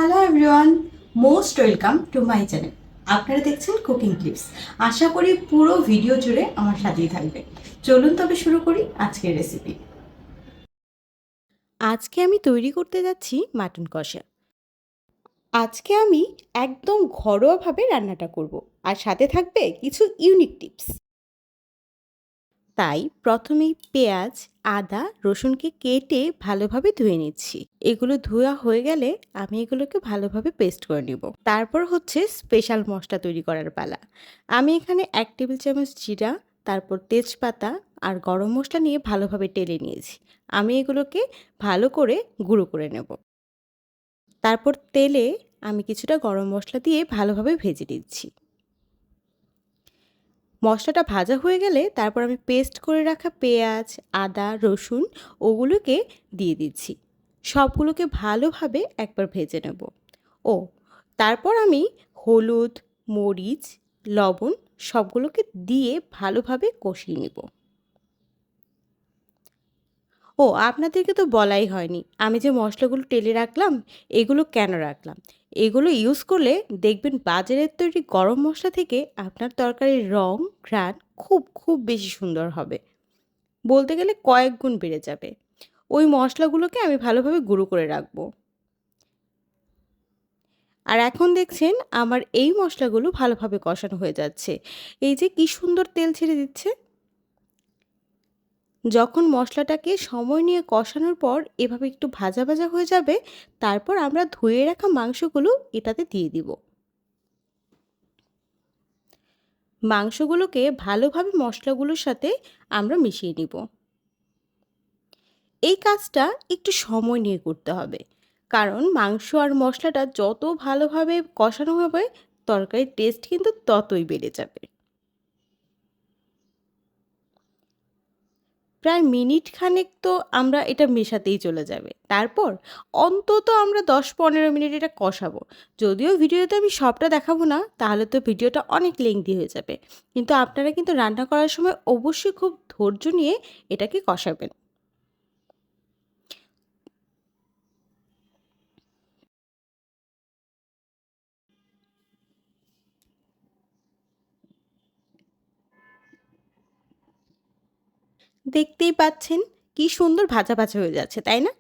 Hello everyone, most welcome to my channel. আপনারা দেখছেন cooking clips. আশা করি পুরো ভিডিও জুড়ে আমার সাথেই থাকবে। চলুন তবে শুরু করি আজকের রেসিপি। আজকে আমি তৈরি করতে যাচ্ছি মাটন কষা। আজকে আমি একদম ঘরোয়াভাবে রান্নাটা করব, আর সাথে থাকবে কিছু ইউনিক টিপস। তাই প্রথমেই পেঁয়াজ, আদা, রসুনকে কেটে ভালোভাবে ধুয়ে নিচ্ছি। এগুলো ধোয়া হয়ে গেলে আমি এগুলোকে ভালোভাবে পেস্ট করে নিব। তারপর হচ্ছে স্পেশাল মশলা তৈরি করার পালা। আমি এখানে 1 টেবিল চামচ জিরা, তারপর তেজপাতা আর গরম মশলা নিয়ে ভালোভাবে টেলে নিয়েছি। আমি এগুলোকে ভালো করে গুঁড়ো করে নেব। তারপর তেলে আমি কিছুটা গরম মশলা দিয়ে ভালোভাবে ভেজে নিচ্ছি। মশলাটা ভাজা হয়ে গেলে তারপর আমি পেস্ট করে রাখা পেঁয়াজ, আদা, রসুন ওগুলোকে দিয়ে দিচ্ছি। সবগুলোকে ভালোভাবে একবার ভেজে নেব। ও তারপর আমি হলুদ, মরিচ, লবণ সবগুলোকে দিয়ে ভালোভাবে কষিয়ে নেব। আপনাদেরকে তো বলাই হয়নি, আমি যে মশলাগুলো টেলে রাখলাম এগুলো কেন রাখলাম। এগুলো ইউজ করলে দেখবেন বাজারের তৈরি গরম মশলা থেকে আপনার তরকারির রং, ঘ্রাণ খুব খুব বেশি সুন্দর হবে। বলতে গেলে কয়েক গুণ বেড়ে যাবে। ওই মশলাগুলোকে আমি ভালোভাবে গুঁড়ো করে রাখবো। আর এখন দেখছেন আমার এই মশলাগুলো ভালোভাবে কষানো হয়ে যাচ্ছে। এই যে কি সুন্দর তেল ছেড়ে দিচ্ছে। যখন মশলাটাকে সময় নিয়ে কষানোর পর এভাবে একটু ভাজা ভাজা হয়ে যাবে, তারপর আমরা ধুয়ে রাখা মাংসগুলো এটাতে দিয়ে দিব। মাংসগুলোকে ভালোভাবে মশলাগুলোর সাথে আমরা মিশিয়ে নিব। এই কাজটা একটু সময় নিয়ে করতে হবে, কারণ মাংস আর মশলাটা যত ভালোভাবে কষানো হবে তরকারির টেস্ট কিন্তু ততই বেড়ে যাবে। প্রায় মিনিট খানেক তো আমরা এটা মেশাতেই চলে যাবে। তারপর অন্তত আমরা ১০-১৫ মিনিট এটা কষাবো। যদিও ভিডিওতে আমি সবটা দেখাবো না, তাহলে তো ভিডিওটা অনেক লেংথি হয়ে যাবে। কিন্তু আপনারা কিন্তু রান্না করার সময় অবশ্যই খুব ধৈর্য নিয়ে এটাকে কষাবেন। দেখতেই পাচ্ছেন কি সুন্দর ভাজা ভাজা হয়ে যাচ্ছে, তাই না?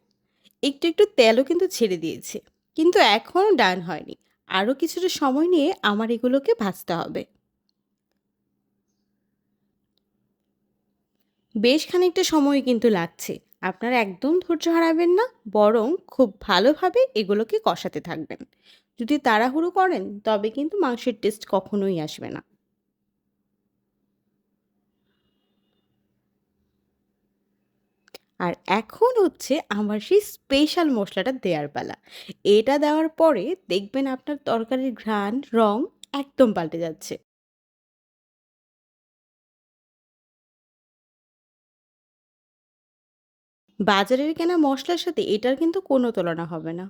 একটু একটু তেলও কিন্তু ছেড়ে দিয়েছে। কিন্তু এখনও ডান হয়নি। আরও কিছুটা সময় নিয়ে আমার এগুলোকে ভাজতে হবে। বেশ খানিকটা সময় কিন্তু লাগছে। আপনারা একদম ধৈর্য হারাবেন না, বরং খুব ভালোভাবে এগুলোকে কষাতে থাকবেন। যদি তাড়াহুড়ো করেন তবে কিন্তু মাংসের টেস্ট কখনোই আসবে না। আর এখন হচ্ছে আমার সেই স্পেশাল মশলাটা দেওয়ার পালা। এটা দেওয়ার পরে দেখবেন আপনার তরকারির ঘ্রাণ, রং একদম পাল্টে যাচ্ছে। বাজারের কেনা মসলার সাথে এটার কিন্তু কোনো তুলনা হবে না।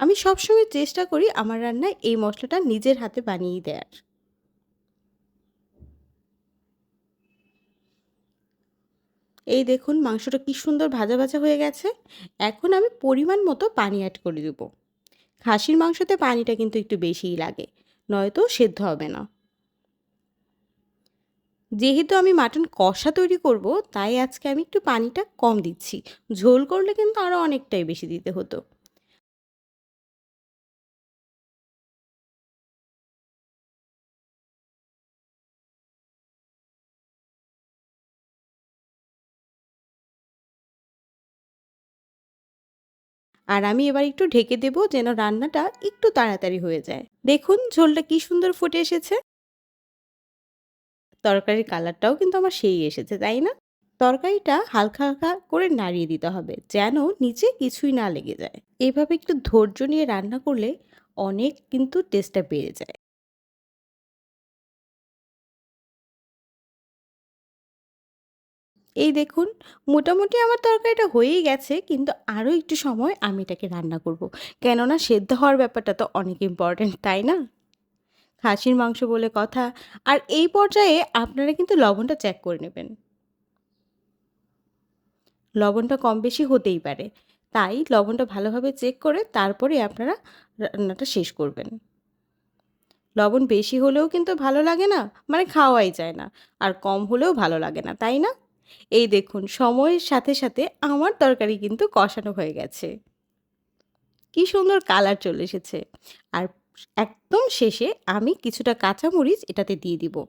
আমি সবসময় চেষ্টা করি আমার রান্নায় এই মসলাটা নিজের হাতে বানিয়ে দেয়ার। এই দেখুন মাংসটা কি সুন্দর ভাজা ভাজা হয়ে গেছে। এখন আমি পরিমাণ মতো পানি অ্যাড করে দেব। খাসির মাংসতে পানিটা কিন্তু একটু বেশিই লাগে, নয়তো সেদ্ধ হবে না। যেহেতু আমি মাটন কষা তৈরি করব, তাই আজকে আমি একটু পানিটা কম দিচ্ছি। ঝোল করলে কিন্তু আরও অনেকটাই বেশি দিতে হতো। আর আমি এবার একটু ঢেকে দেব যেন রান্নাটা একটু তাড়াতাড়ি হয়ে যায়। দেখুন ঝোলটা কি সুন্দর ফুটে এসেছে। তরকারির কালারটাও কিন্তু আমার সেই এসেছে, তাই না? তরকারিটা হালকা হালকা করে নাড়িয়ে দিতে হবে যেন নিচে কিছুই না লেগে যায়। এভাবে একটু ধৈর্য নিয়ে রান্না করলে অনেক কিন্তু টেস্টটা বেড়ে যায়। এই দেখুন মোটামুটি আমার তরকারিটা হয়েই গেছে, কিন্তু আরও একটু সময় আমি এটাকে রান্না করব। কেননা সেদ্ধ হওয়ার ব্যাপারটা তো অনেক ইম্পর্ট্যান্ট, তাই না? খাসির মাংস বলে কথা। আর এই পর্যায়ে আপনারা কিন্তু লবণটা চেক করে নেবেন। লবণটা কম বেশি হতেই পারে। তাই লবণটা ভালোভাবে চেক করে তারপরে আপনারা রান্নাটা শেষ করবেন। লবণ বেশি হলেও কিন্তু ভালো লাগে না, মানে খাওয়াই যায় না। আর কম হলেও ভালো লাগে না, তাই না? এই দেখুন সময়ের সাথে, সাথে আমার তরকারি কিন্তু কষানো হয়ে গেছে। কি সুন্দর কালার চলে এসেছে। আর একদম শেষে আমি কিছুটা কাঁচামরিচ এটাতে দিয়ে দিব।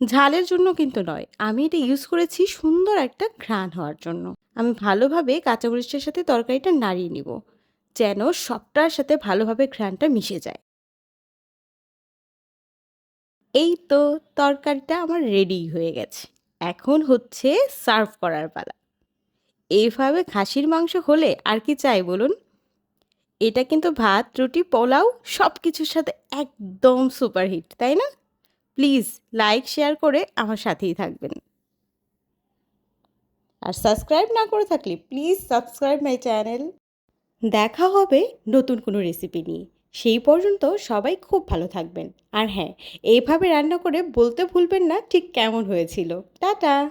ঝালের জন্য কিন্তু নয়। আমি এটা ইউজ করেছি সুন্দর একটা ঘ্রাণ হওয়ার জন্য। আমি ভালোভাবে কাঁচামরিচের সাথে তরকারিটা নাড়িয়ে নিব। যেন সবটার সাথে ভালোভাবে ঘ্রাণটা মিশে যায়। এই তো তরকারিটা আমার রেডি হয়ে গেছে। এখন হচ্ছে সার্ভ করার পালা। এইভাবে খাসির মাংস হলে আর কি চাই বলুন? এটা কিন্তু ভাত, রুটি, পোলাও সবকিছুর সাথে একদম সুপারহিট, তাই না? প্লিজ লাইক, শেয়ার করে আমার সাথেই থাকবেন। আর সাবস্ক্রাইব না করে থাকলে প্লিজ সাবস্ক্রাইব মাই চ্যানেল। দেখা হবে নতুন কোনো রেসিপি নিয়ে। সেই পর্যন্ত সবাই খুব ভালো থাকবেন। আর হ্যাঁ, এইভাবে রান্না করে বলতে ভুলবেন না ঠিক কেমন হয়েছিল। টাটা!